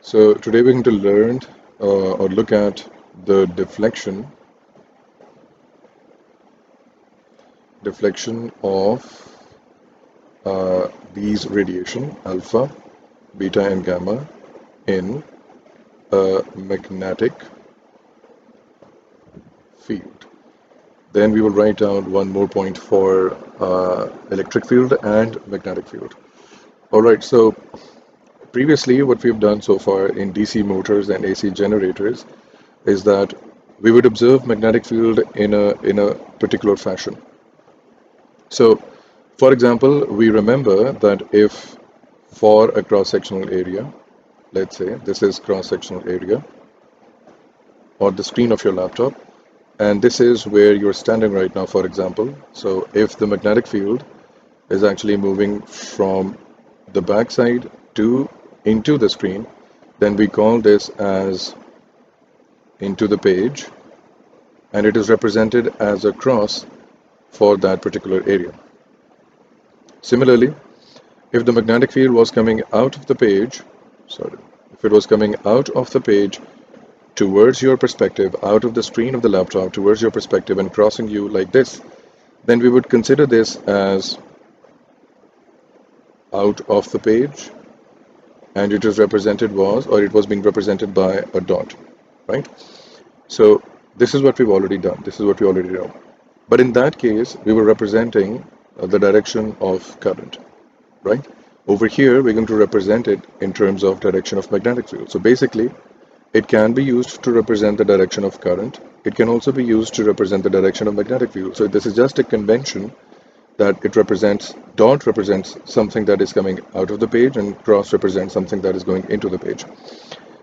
So today we're going to learn or look at the deflection of these radiation, alpha, beta, and gamma, in a magnetic field. Then we will write down one more point for electric field and magnetic field. All right, so previously what we've done so far in DC motors and AC generators is that we would observe magnetic field in a particular fashion. So, for example, we remember that if for a cross-sectional area, let's say this is cross-sectional area or the screen of your laptop, and this is where you're standing right now, for example. So if the magnetic field is actually moving from the backside to into the screen, then we call this as into the page, and it is represented as a cross for that particular area. Similarly, if the magnetic field was coming out of the page, sorry, if it was coming out of the page towards your perspective, out of the screen of the laptop towards your perspective and crossing you like this, then we would consider this as out of the page, and it was being represented by a dot, right? So this is what we've already done. This is what we already know. But in that case, we were representing the direction of current, right? Over here, we're going to represent it in terms of direction of magnetic field. So basically, it can be used to represent the direction of current. It can also be used to represent the direction of magnetic field. So this is just a convention that it represents, dot represents something that is coming out of the page, and cross represents something that is going into the page.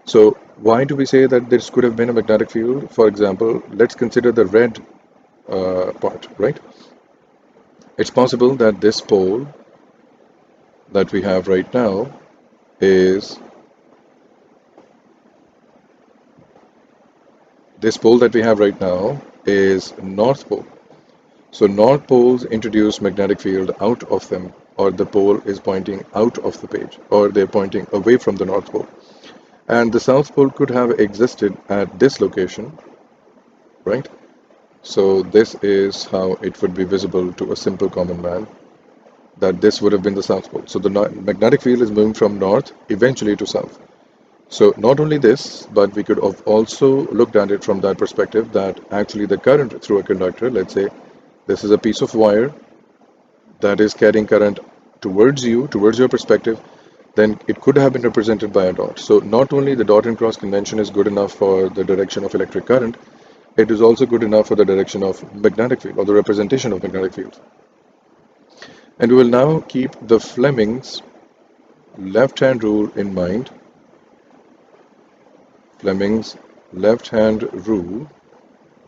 So why do we say that this could have been a magnetic field? For example, let's consider the red part, right? It's possible that this pole that we have right now is North Pole. So North poles introduce magnetic field out of them, or the pole is pointing out of the page, or they're pointing away from the North Pole. And the South Pole could have existed at this location, right? So this is how it would be visible to a simple common man, that this would have been the South Pole. So the magnetic field is moving from north eventually to south. So not only this, but we could have also looked at it from that perspective, that actually the current through a conductor, let's say this is a piece of wire that is carrying current towards you, towards your perspective, then it could have been represented by a dot. So not only the dot and cross convention is good enough for the direction of electric current, it is also good enough for the direction of magnetic field, or the representation of magnetic field. And we will now keep the Fleming's left-hand rule in mind. Fleming's left-hand rule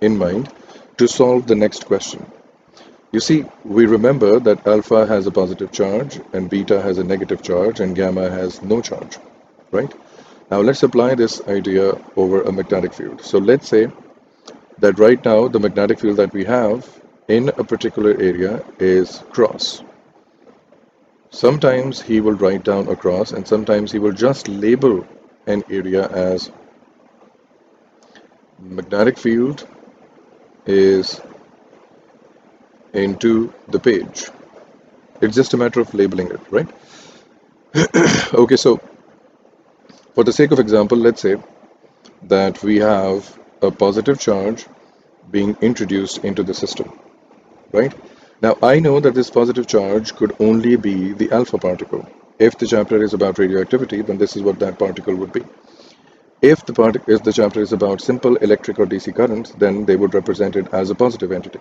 in mind to solve the next question. You see, we remember that alpha has a positive charge and beta has a negative charge and gamma has no charge, right? Now let's apply this idea over a magnetic field. So let's say that right now the magnetic field that we have in a particular area is cross. Sometimes he will write down a cross, and sometimes he will just label an area as magnetic field is into the page. It's just a matter of labeling it, right? Okay, so for the sake of example, let's say that we have a positive charge being introduced into the system, right? Now I know that this positive charge could only be the alpha particle. If the chapter is about radioactivity, then this is what that particle would be. If the chapter is about simple electric or DC currents, then they would represent it as a positive entity.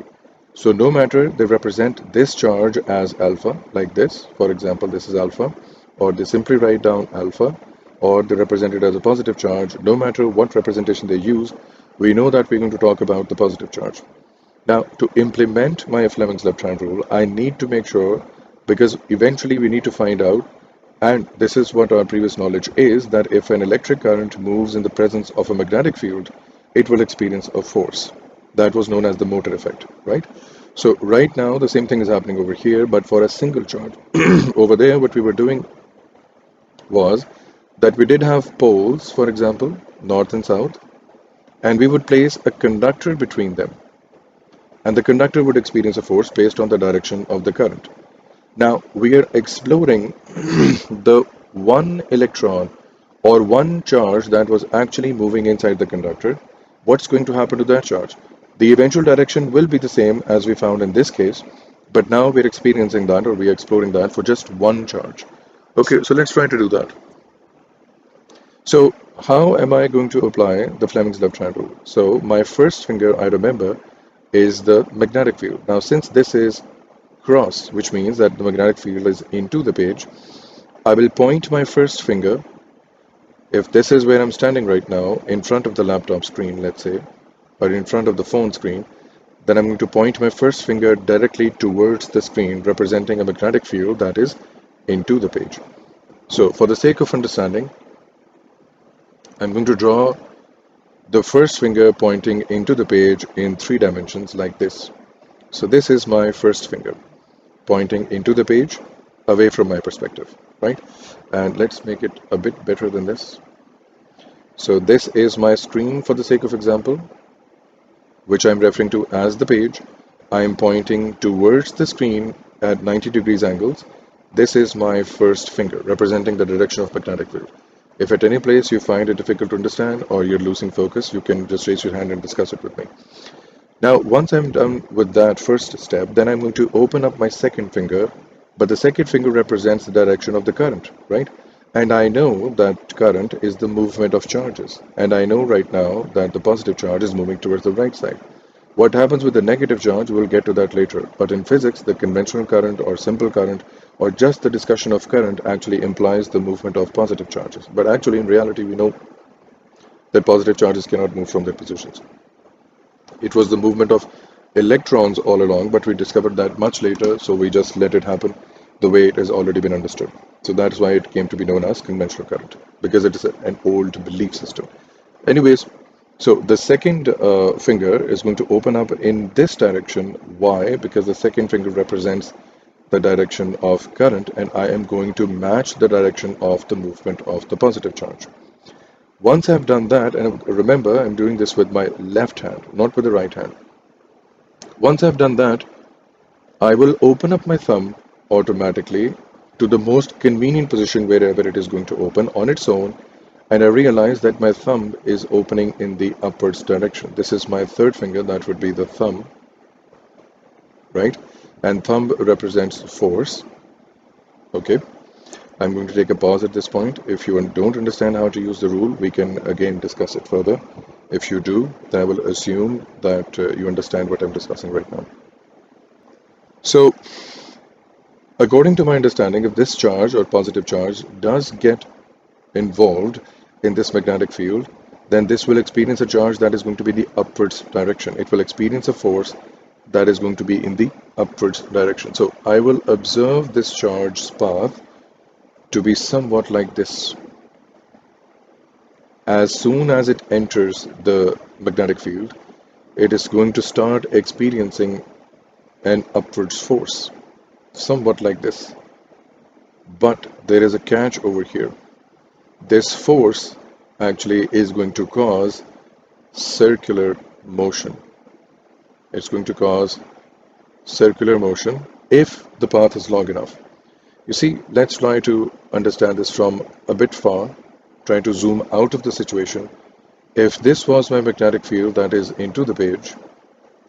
So no matter they represent this charge as alpha, like this, for example, this is alpha, or they simply write down alpha, or they represent it as a positive charge, no matter what representation they use, we know that we're going to talk about the positive charge. Now, to implement my Fleming's left-hand rule, I need to make sure, because eventually we need to find out, and this is what our previous knowledge is, that if an electric current moves in the presence of a magnetic field, it will experience a force. That was known as the motor effect, right? So right now, the same thing is happening over here, but for a single charge. Over there, what we were doing was that we did have poles, for example, north and south, and we would place a conductor between them, and the conductor would experience a force based on the direction of the current. Now, we are exploring the one electron or one charge that was actually moving inside the conductor. What's going to happen to that charge? The eventual direction will be the same as we found in this case, but now we're experiencing that, or we're exploring that for just one charge. Okay, so let's try to do that. So how am I going to apply the Fleming's left hand rule? So my first finger, I remember, is the magnetic field. Now, since this is cross, which means that the magnetic field is into the page, I will point my first finger, if this is where I'm standing right now, in front of the laptop screen, let's say, or in front of the phone screen, then I'm going to point my first finger directly towards the screen, representing a magnetic field that is into the page. So for the sake of understanding, I'm going to draw the first finger pointing into the page in 3 dimensions like this. So this is my first finger pointing into the page away from my perspective, right? And let's make it a bit better than this. So this is my screen for the sake of example, which I'm referring to as the page. I'm pointing towards the screen at 90 degrees angles. This is my first finger representing the direction of magnetic field. If at any place you find it difficult to understand or you're losing focus, you can just raise your hand and discuss it with me. Now, once I'm done with that first step, then I'm going to open up my second finger, but the second finger represents the direction of the current, right? And I know that current is the movement of charges. And I know right now that the positive charge is moving towards the right side. What happens with the negative charge, we'll get to that later. But in physics, the conventional current or simple current or just the discussion of current actually implies the movement of positive charges. But actually, in reality, we know that positive charges cannot move from their positions. It was the movement of electrons all along, but we discovered that much later, so we just let it happen the way it has already been understood. So that's why it came to be known as conventional current, because it is an old belief system. Anyways, so the second finger is going to open up in this direction. Why? Because the second finger represents the direction of current, and I am going to match the direction of the movement of the positive charge. Once I've done that, and remember, I'm doing this with my left hand, not with the right hand. Once I've done that, I will open up my thumb automatically to the most convenient position wherever it is going to open on its own, and I realize that my thumb is opening in the upwards direction. This is my third finger, that would be the thumb, right? And thumb represents force. Okay, I'm going to take a pause at this point. If you don't understand how to use the rule, we can again discuss it further. If you do, then I will assume that you understand what I'm discussing right now. So, according to my understanding, if this charge or positive charge does get involved in this magnetic field, then this will experience a charge that is going to be the upwards direction. It will experience a force that is going to be in the upwards direction. So I will observe this charge's path to be somewhat like this. As soon as it enters the magnetic field, it is going to start experiencing an upwards force, somewhat like this. But there is a catch over here. This force actually is going to cause circular motion. It's going to cause circular motion if the path is long enough. You see, let's try to understand this from a bit far, try to zoom out of the situation. If this was my magnetic field that is into the page,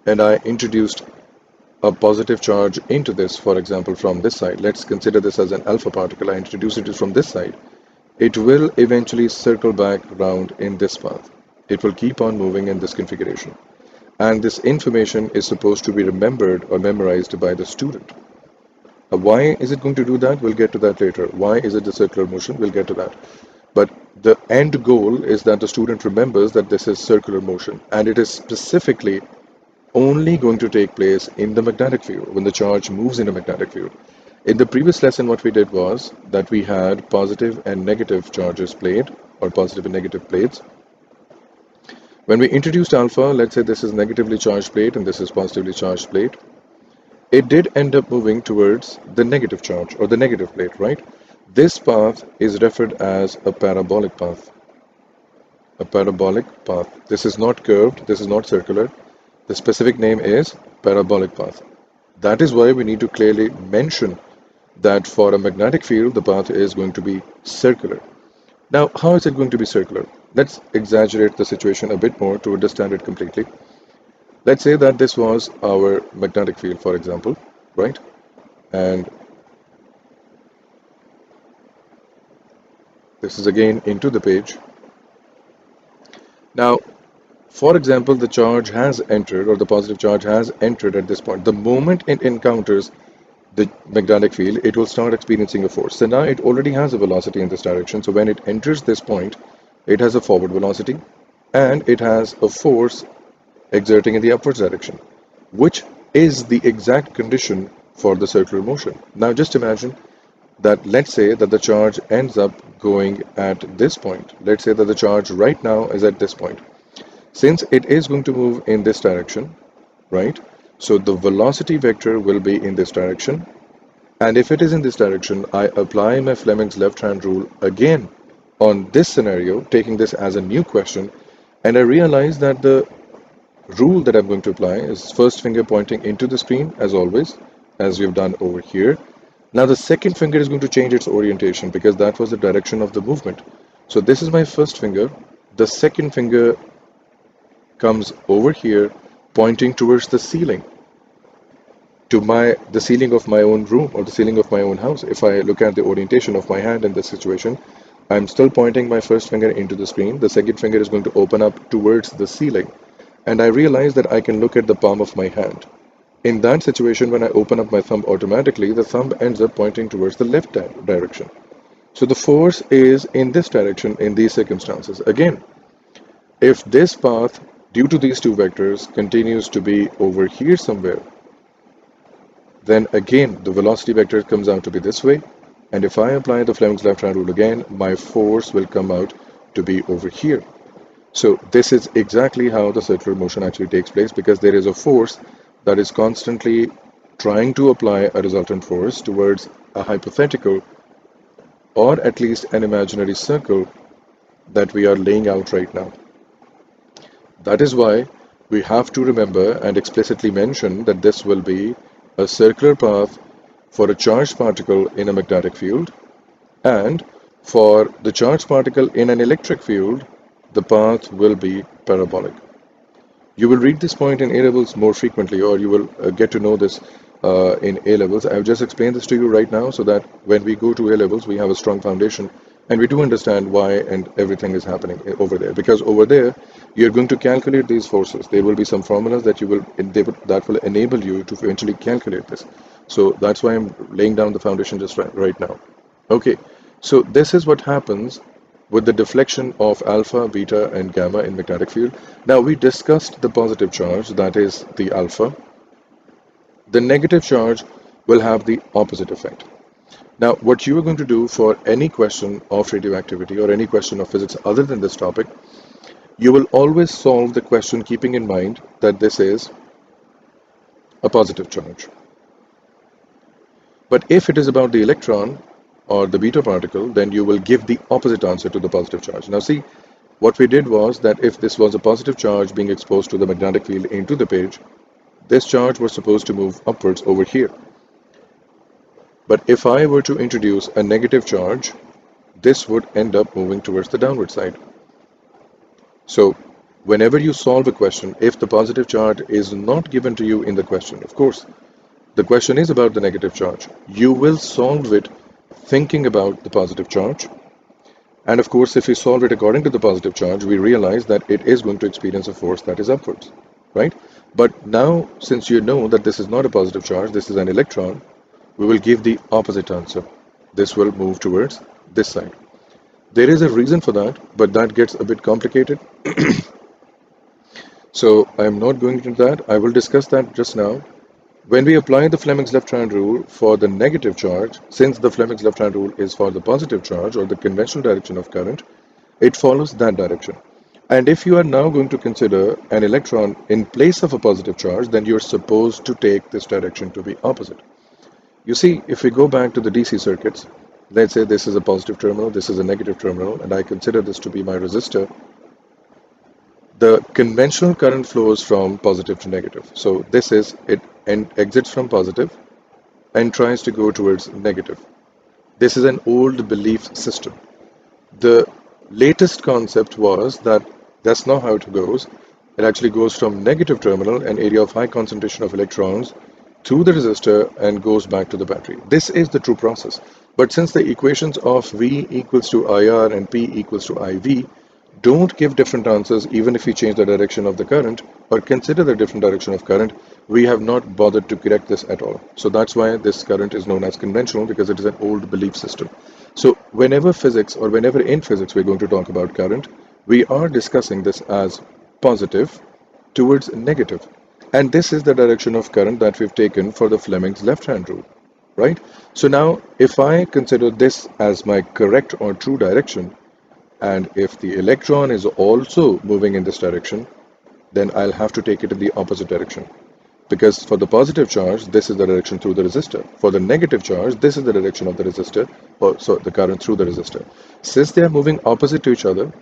and I introduced a positive charge into this, for example, from this side, let's consider this as an alpha particle, I introduce it from this side, it will eventually circle back around in this path. It will keep on moving in this configuration. And this information is supposed to be remembered or memorized by the student. Why is it going to do that? We'll get to that later. Why is it the circular motion? We'll get to that. But the end goal is that the student remembers that this is circular motion, and it is specifically only going to take place in the magnetic field, when the charge moves in a magnetic field. In the previous lesson, what we did was that we had positive and negative charges played, or positive and negative plates. When we introduced alpha, let's say this is negatively charged plate and this is positively charged plate, it did end up moving towards the negative charge or the negative plate, right? This path is referred as a parabolic path. A parabolic path. This is not curved, this is not circular. The specific name is parabolic path. That is why we need to clearly mention that for a magnetic field, the path is going to be circular. Now, how is it going to be circular? Let's exaggerate the situation a bit more to understand it completely. Let's say that this was our magnetic field, for example, right? And this is again into the page. Now, for example, the charge has entered, or the positive charge has entered at this point. The moment it encounters the magnetic field, it will start experiencing a force. So now it already has a velocity in this direction. So when it enters this point, it has a forward velocity and it has a force exerting in the upwards direction, which is the exact condition for the circular motion. Now just imagine that let's say that the charge ends up going at this point. Let's say that the charge right now is at this point. Since it is going to move in this direction, right? So the velocity vector will be in this direction. And if it is in this direction, I apply my Fleming's left-hand rule again on this scenario, taking this as a new question, and I realize that the rule that I'm going to apply is first finger pointing into the screen, as always, as we've done over here. Now the second finger is going to change its orientation because that was the direction of the movement. So this is my first finger. The second finger comes over here, pointing towards the ceiling, to the ceiling of my own room or the ceiling of my own house. If I look at the orientation of my hand in this situation, I'm still pointing my first finger into the screen. The second finger is going to open up towards the ceiling. And I realize that I can look at the palm of my hand. In that situation, when I open up my thumb automatically, the thumb ends up pointing towards the left direction. So the force is in this direction in these circumstances. Again, if this path, due to these two vectors, continues to be over here somewhere, then again the velocity vector comes out to be this way. And if I apply the Fleming's left-hand rule again, my force will come out to be over here. So this is exactly how the circular motion actually takes place, because there is a force that is constantly trying to apply a resultant force towards a hypothetical or at least an imaginary circle that we are laying out right now. That is why we have to remember and explicitly mention that this will be a circular path for a charged particle in a magnetic field, and for the charged particle in an electric field, the path will be parabolic. You will read this point in A levels more frequently, or you will get to know this in A levels. I've just explained this to you right now so that when we go to A levels, we have a strong foundation and we do understand why and everything is happening over there. Because over there, you're going to calculate these forces. There will be some formulas that that will enable you to eventually calculate this. So that's why I'm laying down the foundation just right now. Okay, so this is what happens with the deflection of alpha, beta, and gamma in magnetic field. Now we discussed the positive charge, that is the alpha. The negative charge will have the opposite effect. Now, what you are going to do for any question of radioactivity or any question of physics other than this topic, you will always solve the question keeping in mind that this is a positive charge. But if it is about the electron or the beta particle, then you will give the opposite answer to the positive charge. Now see, what we did was that if this was a positive charge being exposed to the magnetic field into the page, this charge was supposed to move upwards over here. But if I were to introduce a negative charge, this would end up moving towards the downward side. So whenever you solve a question, if the positive charge is not given to you in the question, of course, the question is about the negative charge, you will solve it thinking about the positive charge. And of course, if we solve it according to the positive charge, we realize that it is going to experience a force that is upwards, right? But now, since you know that this is not a positive charge, this is an electron, we will give the opposite answer. This will move towards this side. There is a reason for that, but that gets a bit complicated. So I am not going into that. I will discuss that just now. When we apply the Fleming's left-hand rule for the negative charge, since the Fleming's left-hand rule is for the positive charge or the conventional direction of current, it follows that direction. And if you are now going to consider an electron in place of a positive charge, then you're supposed to take this direction to be opposite. You see, if we go back to the DC circuits, Let's say this is a positive terminal, this is a negative terminal, and I consider this to be my resistor. The conventional current flows from positive to negative. So this is it and exits from positive and tries to go towards negative. This is an old belief system. The latest concept was that that's not how it goes. It actually goes from negative terminal, an area of high concentration of electrons, to the resistor and goes back to the battery. This is the true process. But since the equations of V equals to IR and P equals to IV don't give different answers even if we change the direction of the current or consider the different direction of current, we have not bothered to correct this at all. So that's why this current is known as conventional, because it is an old belief system. So whenever physics or whenever in physics we're going to talk about current, we are discussing this as positive towards negative. And this is the direction of current that we've taken for the Fleming's left-hand rule, right? So now if I consider this as my correct or true direction, and if the electron is also moving in this direction, then I'll have to take it in the opposite direction. Because for the positive charge, this is the direction through the resistor. For the negative charge, this is the direction of the resistor, or so the current through the resistor. Since they are moving opposite to each other,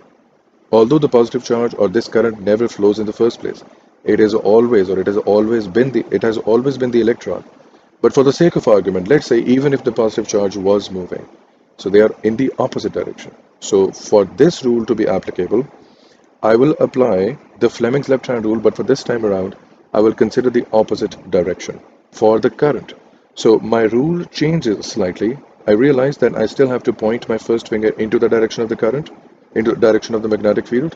although the positive charge or this current never flows in the first place, it is always, or it has always been the electron. But for the sake of argument, let's say even if the positive charge was moving, so they are in the opposite direction. So for this rule to be applicable, I will apply the Fleming's left-hand rule, but for this time around, I will consider the opposite direction for the current. So my rule changes slightly. I realize that I still have to point my first finger into the direction of the current, into the direction of the magnetic field,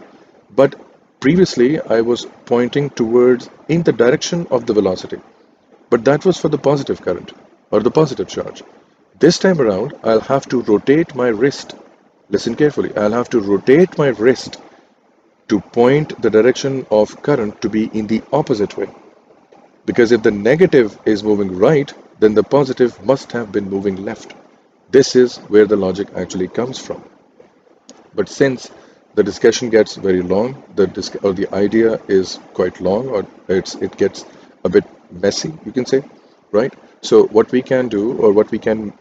but previously I was pointing towards in the direction of the velocity. But that was for the positive current or the positive charge. This time around, I'll have to rotate my wrist. Listen carefully. I'll have to rotate my wrist to point the direction of current to be in the opposite way. Because if the negative is moving right, then the positive must have been moving left. This is where the logic actually comes from. But since the discussion gets very long, the idea is quite long, or it gets a bit messy, you can say, right? So what we can do, or what we can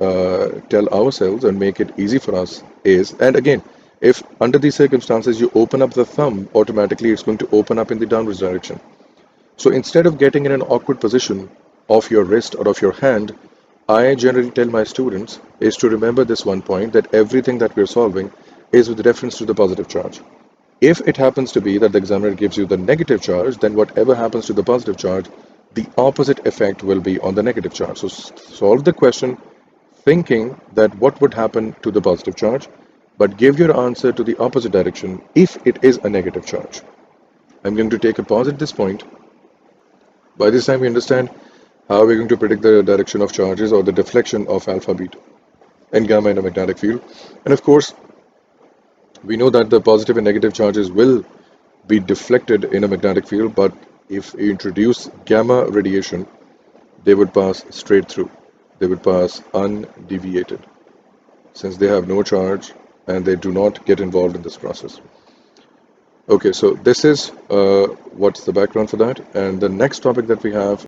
tell ourselves and make it easy for us is, and again, if under these circumstances you open up the thumb, automatically it's going to open up in the downwards direction. So instead of getting in an awkward position of your wrist or of your hand, I generally tell my students is to remember this one point, that everything that we're solving is with reference to the positive charge. If it happens to be that the examiner gives you the negative charge, then whatever happens to the positive charge, the opposite effect will be on the negative charge. So solve the question thinking that what would happen to the positive charge, but give your answer to the opposite direction if it is a negative charge. I'm going to take a pause at this point. By this time, we understand how we're going to predict the direction of charges or the deflection of alpha, beta, and gamma in a magnetic field. And of course, we know that the positive and negative charges will be deflected in a magnetic field, but if you introduce gamma radiation, they would pass straight through. They would pass undeviated, since they have no charge and they do not get involved in this process. Okay, so this is what's the background for that. And the next topic that we have